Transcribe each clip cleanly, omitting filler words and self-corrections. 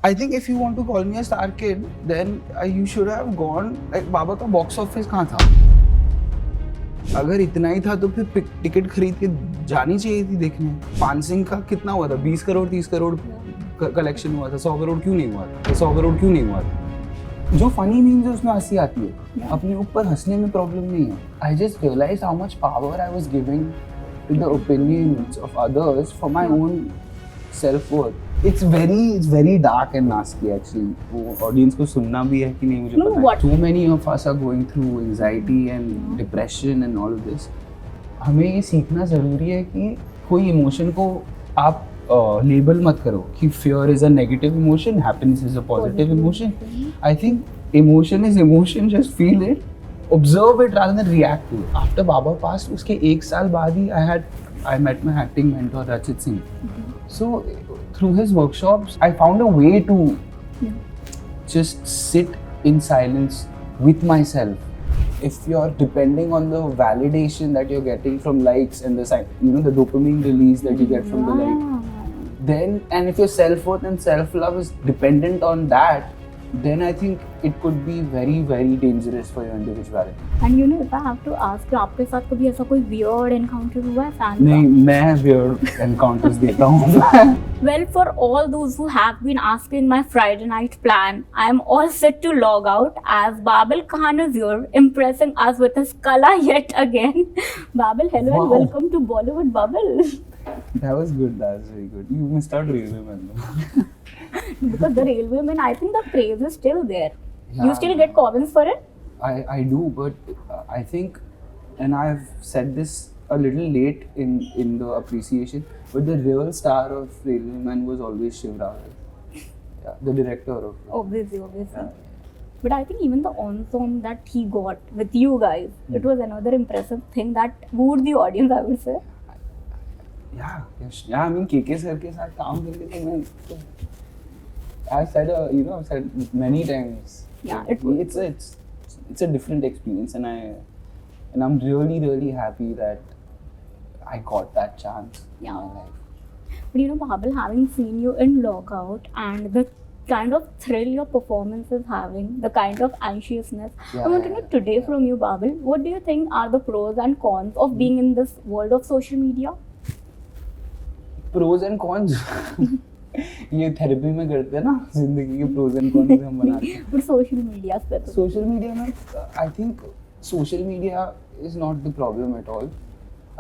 I think if you want to call me a star kid, then you should have gone like बाबा का box office कहाँ था? अगर इतना ही था तो फिर टिकट खरीद के जानी चाहिए थी देखने। पान सिंह का कितना हुआ था? 20 करोड़ 30 करोड़ कलेक्शन हुआ था। 100 करोड़ क्यों नहीं हुआ था? 100 करोड़ क्यों नहीं हुआ था? जो फनी मीम्स है उसमें हंसी आती है, अपने ऊपर हंसने में प्रॉब्लम नहीं है। I just realise how much power I was giving to the opinions of others for my own self worth. It's very dark and nasty actually. वो audience को सुनना भी है कि नहीं मुझे पता है। Too many of us are going through anxiety and depression and all of this. हमें ये सीखना ज़रूरी है कि कोई emotion को आप label मत करो कि fear is a negative emotion, happiness is a positive emotion. I think emotion is emotion, just feel it, observe it rather than react to it. After Baba passed, उसके 1 साल बाद ही I met my acting mentor Rachit Singh. So through his workshops, I found a way to just sit in silence with myself. If you're depending on the validation that you're getting from likes and the dopamine release that you get from the like, then and if your self-worth and self-love is dependent on that, then I think it could be very dangerous for your individuality. And you know, if I have to ask you, आपके साथ कभी ऐसा कोई weird encounter हुआ है fan का? नहीं, मैं weird encounters देता हूँ। Well, for all those who have been asking my Friday night plan, I am all set to log out as Babel Khan is here, impressing us with his kala yet again. Babel, hello and welcome to Bollywood Babel. That was good. That was very good. You missed out Railwayman though. Because the Railwayman, I think the craze is still there. Yeah. You still get comments for it? I do, but I think, and I've said this a little late in the appreciation, but the real star of Railwayman was always Shiv Rawal. Yeah, the director of. Obviously. Yeah. But I think even the ensemble that he got with you guys, it was another impressive thing that wooed the audience, I would say. Yeah. I mean, KK sir के साथ काम करके तो मैं, I've said many times. Yeah, it's a different experience, and I'm really happy that I got that chance in my life. But you know, Babel, having seen you in Lockout and the kind of thrill your performance is having, the kind of anxiousness, I want to know today from you, Babel, what do you think are the pros and cons of being in this world of social media? Pros and cons. ये therapy में करते हैं ना, जिंदगी के pros and cons हम बनाते हैं। But social media specifically. Social media में, I think social media is not the problem at all.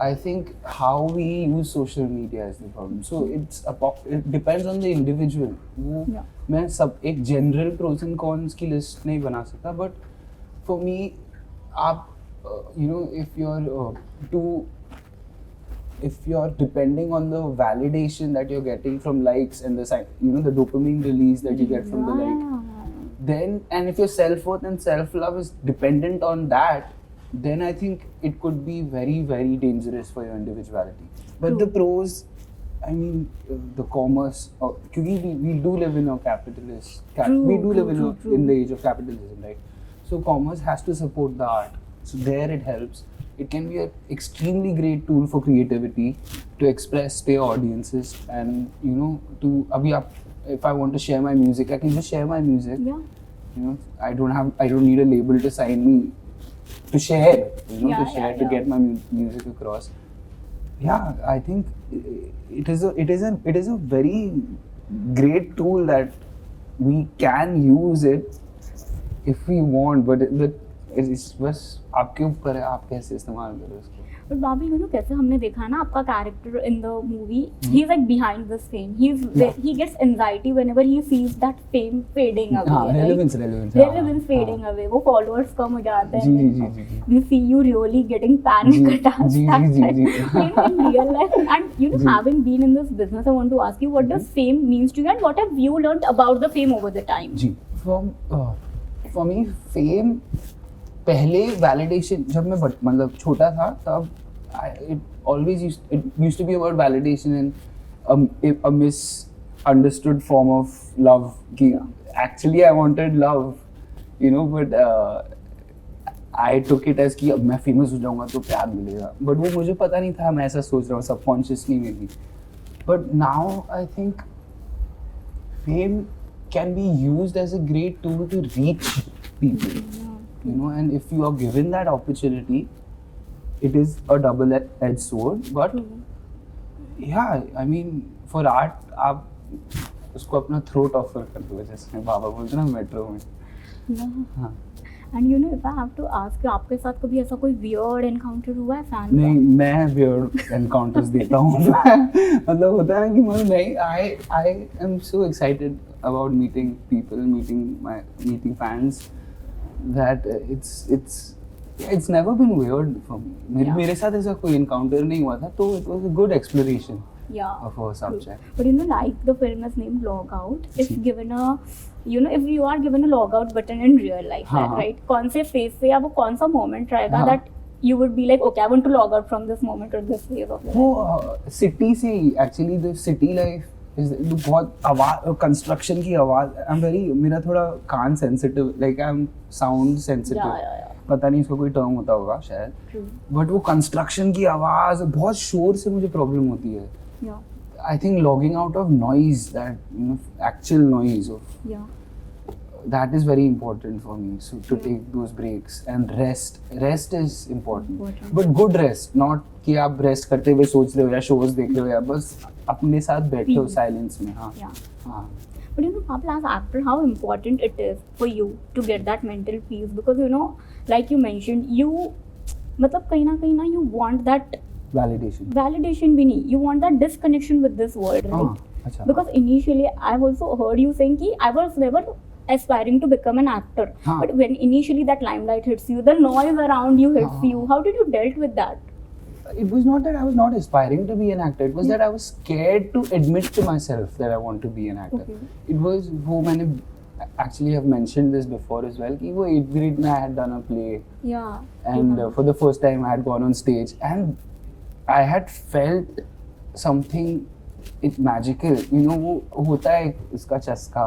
I think how we use social media is the problem. So it depends on the individual. मैं सब एक general pros and cons की list नहीं बना सकता, but for me, आप if you're depending on the validation that you're getting from likes and the dopamine release that you get from the like, then and if your self-worth and self-love is dependent on that, then I think it could be very dangerous for your individuality. But the pros, I mean, the commerce, because we do live in a capitalist, in the age of capitalism, right? So commerce has to support the art. So there it helps. It can be an extremely great tool for creativity, to express their audiences, and if I want to share my music, I can just share my music. Yeah. I don't need a label to sign me to share. To get my music across. Yeah, I think it is a very great tool that we can use it if we want, but it's बस आपके ऊपर है, आप कैसे इस्तेमाल करो उसको। But Babel, you know, कैसे हमने देखा है ना आपका character in the movie, he's like behind this fame. He gets anxiety whenever he sees that fame fading away. हाँ, relevance fading away. वो followers कम हो जाते हैं. जी. We see you really getting panic attacks. Ji. In real life, and having been in this business, I want to ask you, what does fame means to you, and what have you learned about the fame over the time? Ji, for me, fame. पहले validation जब मैं मतलब छोटा था तब it used to be about validation and a misunderstood form of love कि actually I wanted love, but I took it as कि अब मैं famous हो जाऊँगा तो प्यार मिलेगा, but वो मुझे पता नहीं था मैं ऐसा सोच रहा हूँ subconsciously maybe. But now I think fame can be used as a great tool to reach people, you know, and if you are given that opportunity, it is a double-edged sword. But yeah, I mean, for art, आप उसको अपना throat offer कर दो, जैसे बाबा बोलते हैं ना metro में. हाँ. And you know if I have to ask you, आपके साथ कभी ऐसा कोई वियर्ड एनकाउंटर हुआ है फैन का? नहीं, मैं वियर्ड एनकाउंटर्स देता हूँ. मतलब होता है ना कि मतलब नहीं, I am so excited about meeting people, meeting fans, that it's never been weird for me. मेरे साथ ऐसा कोई एनकाउंटर नहीं हुआ था, तो it was a good exploration of a subject. But you know, like the film is named Log Out, if given a, you know, if you are given a log out button in real life, right, कौन से phase से या वो कौन सा moment रहेगा that you would be like, okay, I want to log out from this moment or this phase of life? वो city से ही, actually the city life is बहुत आवाज, कंस्ट्रक्शन की आवाज, मेरा थोड़ा कान sensitive, like I'm sound sensitive. पता नहीं इसका कोई टर्म होता होगा शायद, बट वो कंस्ट्रक्शन की आवाज, बहुत शोर से मुझे प्रॉब्लम होती है. I think logging out of noise, that, you know, actual noise of, that is very important for me. So to take those breaks and rest is important. But good rest, not कि आप rest करते हुए सोच रहे हो या shows देख रहे हो या बस अपने साथ बैठे हो साइलेंस में. हाँ. But you know, Pablo, as actor, how important it is for you to get that mental peace, because you know, like you mentioned, you, मतलब कहीं ना you want that validation भी नहीं, you want that disconnection with this world, right? अच्छा. Because initially I've also heard you saying कि I was never aspiring to become an actor, but when initially that limelight hits you, the noise around you hits you, how did you dealt with that? It was not that I was not aspiring to be an actor. It was that I was scared to admit to myself that I want to be an actor. Okay. It was, वो मैंने actually have mentioned this before as well, कि वो 8th grade में I had done a play. Yeah. And for the first time I had gone on stage and I had felt something magical. You know, वो होता है उसका चस्का.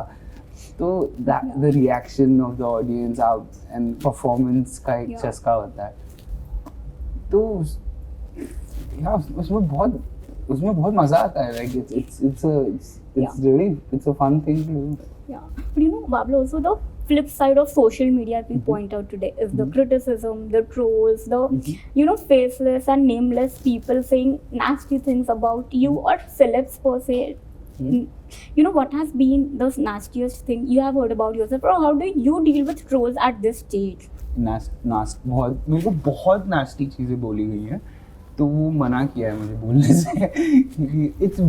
तो that the reaction of the audience out and performance का एक चस्का होता है. तो उसमें बहुत मजा आता है. Like it's really a fun thing to do. Yeah, but you know, Bablu, also the flip side of social media we point out today is the criticism, the trolls, the you know, faceless and nameless people saying nasty things about you or celebs per se. You know, what has been the nastiest thing you have heard about yourself, or how do you deal with trolls at this stage? बहुत मेरे को बहुत nasty चीज़ें बोली गई हैं, तो वो मना किया है मुझे बोलने से. It's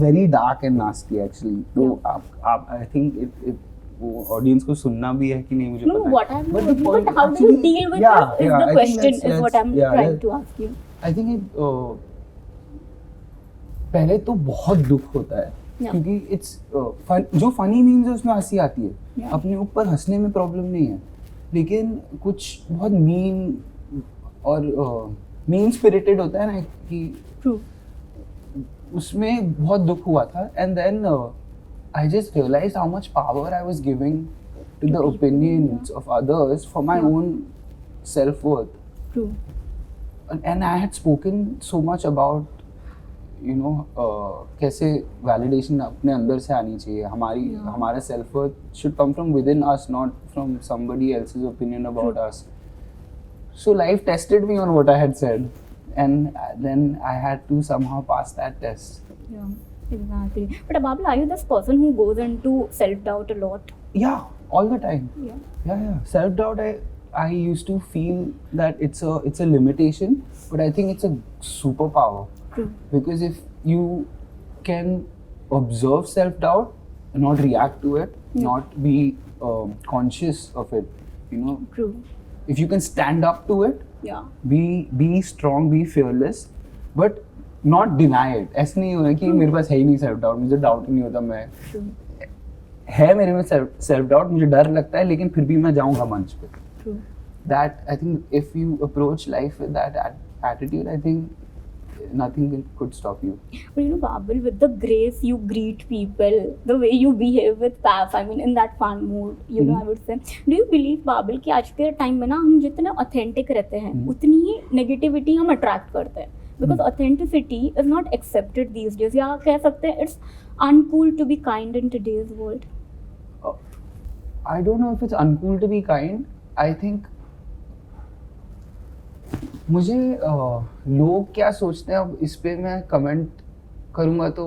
very dark and nasty actually. तो आप I think it वो ऑडियंस को सुनना भी है कि नहीं मुझे पता है. What have you heard, but how do you deal with it is the question, is what I'm trying to ask you. I think पहले तो बहुत दुख होता है, क्योंकि जो फनी मीम्स है उसमें हंसी आती है, अपने ऊपर हंसने में प्रॉब्लम नहीं है, लेकिन कुछ बहुत मीन और मीन स्पिरिटेड होता है ना कि उसमें बहुत दुख हुआ था. And then I just realized how much power I was giving to the opinions of others for my own self-worth. True. And I had spoken so much about, you know, कैसे validation अपने अंदर से आनी चाहिए. हमारा self-worth should come from within us, not from somebody else's opinion about us. So life tested me on what I had said, and then I had to somehow pass that test. Yeah. Exactly. But Bablu, are you this person who goes into self-doubt a lot? Yeah, all the time. Yeah. Self-doubt, I used to feel that it's a limitation, but I think it's a superpower. True. Because if you can observe self-doubt and not react to it, not be conscious of it, you know. True. If you can stand up to it, be strong, be fearless, but not deny it. ऐसा नहीं होना कि मेरे पास है ही नहीं self doubt, मुझे doubt नहीं होता, मैं है मेरे में सेल्फ डाउट, मुझे डर लगता है, लेकिन फिर भी मैं जाऊंगा मंच पे. That I think if you approach life with that attitude, I think nothing could stop you. But you know, Bablu, with the grace you greet people, the way you behave with Paf, I mean in that fun mood, you know, I would say. Do you believe, Bablu, कि आज के time में ना हम जितने authentic रहते हैं, उतनी ही negativity हम attract करते हैं? Because authenticity is not accepted these days. या कह सकते हैं it's uncool to be kind in today's world. I don't know if it's uncool to be kind. I think मुझे लोग क्या सोचते हैं अब इस पे मैं कमेंट करूँगा तो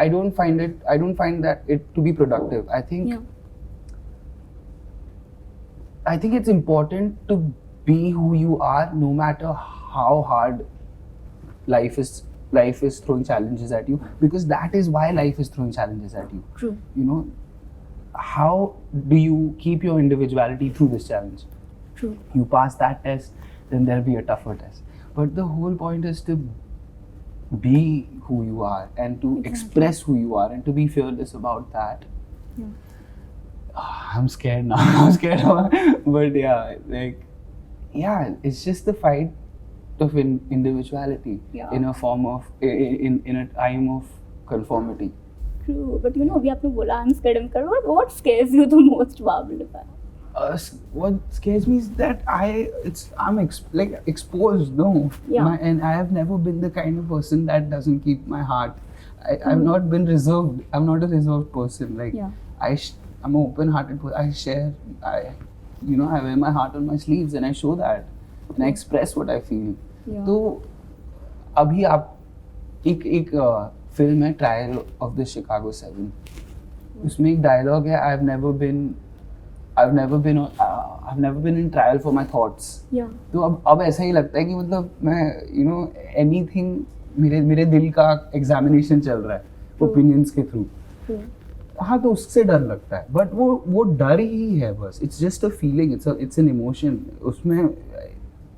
I don't find that it to be productive. I think it's important to be who you are no matter how hard life is throwing challenges at you, because that is why life is throwing challenges at you. True. You know, how do you keep your individuality through this challenge? True. You pass that test, then there'll be a tougher test. But the whole point is to be who you are and to express who you are and to be fearless about that. Yeah. I'm scared now. I'm scared now. But yeah, like, yeah, it's just the fight of individuality in a form of, in a time of conformity. True, but you know, अभी आपने बोला I'm scared. What scares you the most, Babul? What scares me is that I'm exposed. No, and I have never been the kind of person that doesn't keep my heart. I've not been reserved. I'm not a reserved person. Like I'm an open-hearted person. I share. I wear my heart on my sleeves and I show that, and I express what I feel. तो अभी आप एक film है trial of the Chicago 7. उसमें एक dialogue है I've never been in trial for my thoughts. तो अब ऐसा ही लगता है कि मतलब मैं anything मेरे दिल का एग्जामिनेशन चल रहा है ओपिनियंस के थ्रू. हाँ, तो उससे डर लगता है, बट वो डर ही है बस. It's just a feeling, it's an emotion. उसमें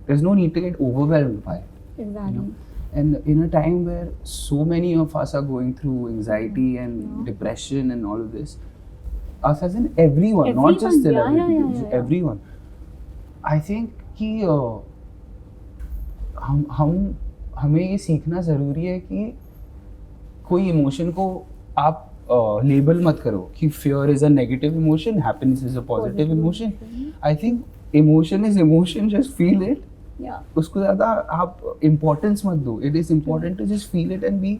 there's no need to get overwhelmed by it. Exactly. And in a time where so many of us are going through anxiety and depression and all of this, us as in everyone, not just celebrities, everyone. I think कि हमें ये सीखना ज़रूरी है कि कोई emotion को आप लेबल मत करो कि fear is a negative emotion, happiness is a positive emotion. I think emotion is emotion, just feel it. उसको ज़्यादा आप importance मत दो. It is important to just feel it and be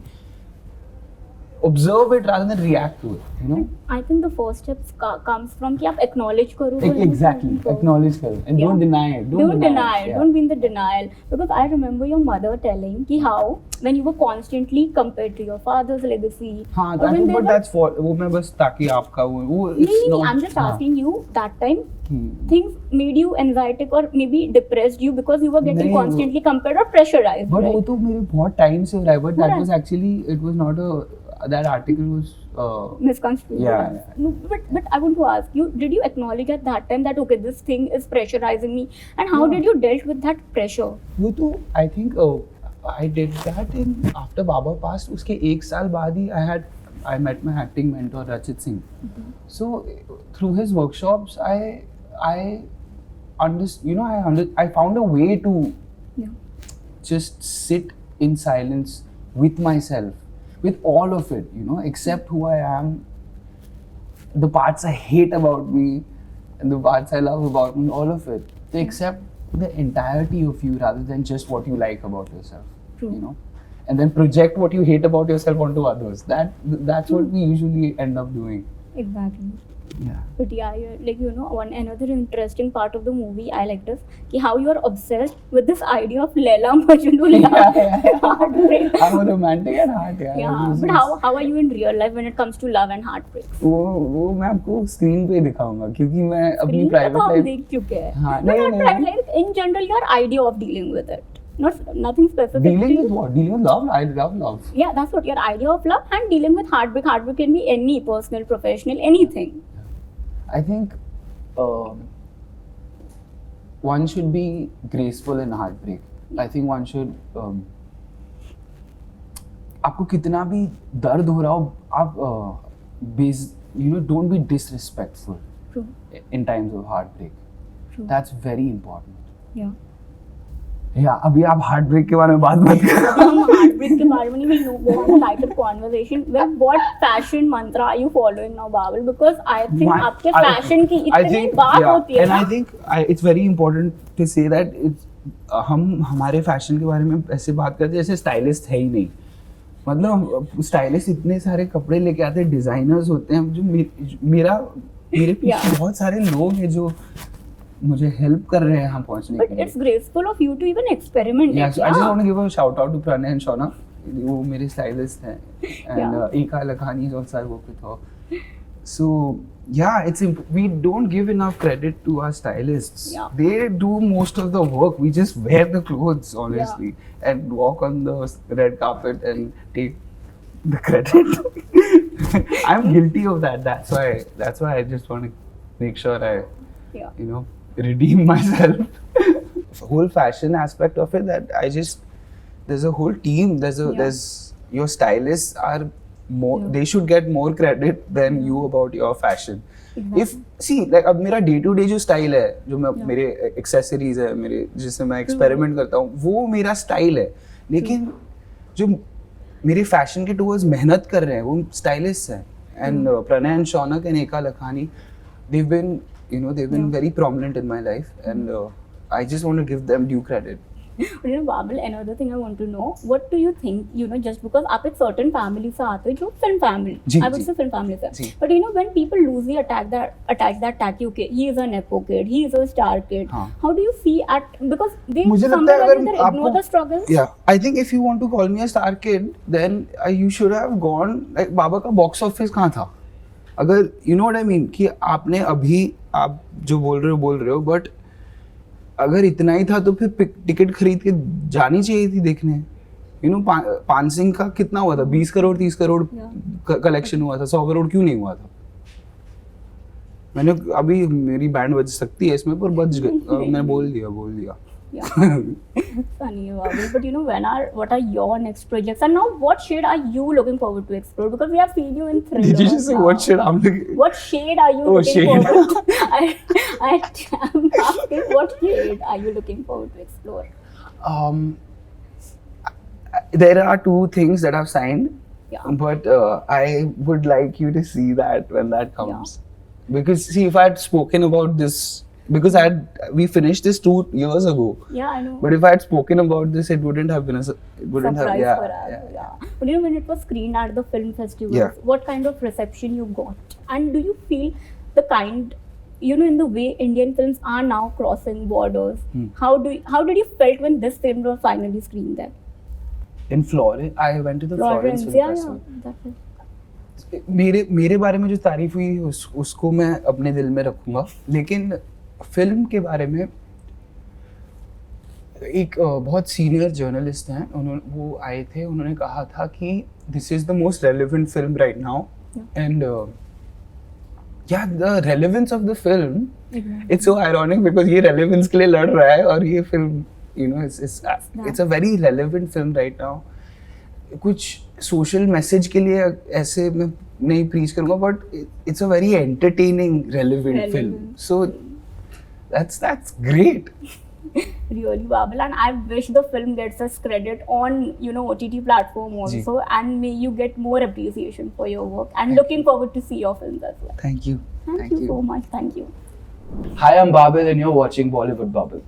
observe it rather than react to it. You know. I think the first step comes from कि आप acknowledge करो. Exactly. Acknowledge करो and don't deny it. Don't deny it. Don't be in the denial. Because I remember your mother telling कि how when you were constantly compared to your father's legacy. हाँ, but that's for वो मैं बस ताकि आपका वो नहीं, I'm just asking you that time. Things made you anxietic or maybe depressed you because you were getting constantly compared or pressurized. But वो तो मेरे बहुत time से हो रहा है. But that was actually, it was not that article was misconstrued. Yeah. No, but I want to ask you, did you acknowledge at that time that okay, this thing is pressurizing me, and how did you dealt with that pressure? वो तो I think I did that after Baba passed. उसके एक साल बाद ही I met my acting mentor Rachit Singh. So through his workshops, I found a way to just sit in silence with myself, with all of it, accept who I am, the parts I hate about me and the parts I love about me, all of it. To accept the entirety of you rather than just what you like about yourself. True. And then project what you hate about yourself onto others. That's what we usually end up doing. Exactly. Yeah. But another interesting part of the movie I liked is how you are obsessed with this idea of Laila Majnun heartbreak. I'm a romantic at heart. But how are you in real life when it comes to love and heartbreaks? वो मैं आपको screen पे दिखाऊंगा क्योंकि मैं अपनी private life देख चुके हैं. हाँ, नहीं. In general, your idea of dealing with it. Nothing specific. Dealing with what? Dealing with love? I love love. Yeah, that's what your idea of love, and dealing with heartbreak. Heartbreak can be any, personal, professional, anything. I think one should be graceful in heartbreak. I think one should आपको कितना भी दर्द हो रहा हो, आप don't be disrespectful. True. In times of heartbreak. True. That's very important. Yeah. अभी आप हार्ट ब्रेक के बारे में बात मत करो. हम हार्ट ब्रेक के बारे में नहीं, we want a lighter conversation. What fashion mantra are you following now, Babul? Because I think आपके fashion की इतनी बात होती है. And I think it's very important to say that हम हमारे फैशन के बारे में ऐसे बात करते हैं जैसे स्टाइलिस्ट है ही नहीं. मतलब स्टाइलिस्ट इतने सारे कपड़े लेके आते हैं, डिजाइनर्स होते हैं. जो मेरे पीछे Yeah. बहुत सारे लोग हैं जो मुझे हेल्प कर रहे हैं यहाँ पहुँचने But के लिए. it's graceful of you to even experiment Yeah, it. so I just want to give a shout out to Pranay and Shauna. वो मेरे स्टाइलिस्ट हैं and Yeah. Eka Lakhani is also I work with her. So yeah, we don't give enough credit to our stylists. Yeah. They do most of the work. We just wear the clothes honestly and walk on the red carpet and take the credit. I'm guilty of that. That's why I just want to make sure I Yeah. redeem myself. Whole fashion aspect of it, that there's a whole team. There's your stylists are more. Yeah. They should get more credit than you about your fashion. Exactly. If see, like अब मेरा day to day जो style है, जो मैं Yeah. मेरे accessories है, मेरे जिससे मैं experiment करता हूँ, वो मेरा style है. लेकिन जो मेरे fashion के towards मेहनत कर रहे हैं, वो stylists हैं. And Pranay and Shaunak and Eka Lakhani, they've been very prominent in my life, and I just want to give them due credit. But Babel, another thing I want to know, what do you think, just because आप एक certain family से आते हो, जो film family, ji, I would ji. say film family से. जी. But when people loosely attach that tag, okay, he is a nepo kid, he is a star kid. हाँ. How do you see because they मुझे लगता somewhere है or अगर other ignore आपको the struggles. Yeah, I think if you want to call me a star kid, then you should have gone like बाबा का box office कहाँ था? अगर you know what I mean कि आपने अभी आप जो बोल रहे हो but अगर इतना ही था तो फिर टिकट खरीद के जानी चाहिए थी देखने. पान सिंह का कितना हुआ था? 20 करोड़ 30 करोड़ कलेक्शन हुआ था. 100 करोड़ क्यों नहीं हुआ था? मैंने अभी मेरी बैंड बज सकती है इसमें, पर बज गई. मैंने बोल दिया. Yeah. Funny, Babel. But what are your next projects? And now, what shade are you looking forward to explore? Because we have seen you in Thriller. Did you just say now. what shit I'm looking? What shade are you looking shade. forward to? I'm asking, what shade are you looking forward to explore? There are 2 things that I've signed, Yeah. but I would like you to see that when that comes. Because see, if I had spoken about this, because we finished this 2 years ago. Yeah, I know. But if I had spoken about this, it wouldn't have been Surprise for us. Yeah. But when it was screened at the film festivals, Yeah. what kind of reception you got? And do you feel the kind, in the way Indian films are now crossing borders? How did you felt when this film was finally screened there? In Florence, I went to the Florence Film Festival. Exactly. मेरे बारे में जो तारीफ हुई उसको मैं अपने दिल में रखूंगा. लेकिन फिल्म के बारे में एक बहुत सीनियर जर्नलिस्ट हैं, वो आए थे. उन्होंने कहा था कि this is the most relevant film right now. And the relevance of the film, it's so ironic because ये रेलेवेंस के लिए लड़ रहा है और ये film it's a very relevant film right now. कुछ सोशल मैसेज के लिए ऐसे मैं नहीं प्रीच करूँगा, but it's a very entertaining relevant film. So that's great. Really, Babel, and I wish the film gets us credit on OTT platform also, and may you get more appreciation for your work. And looking forward to see your films as well. Thank you. Thank you so much. Thank you. Hi, I'm Babel and you're watching Bollywood Bubble.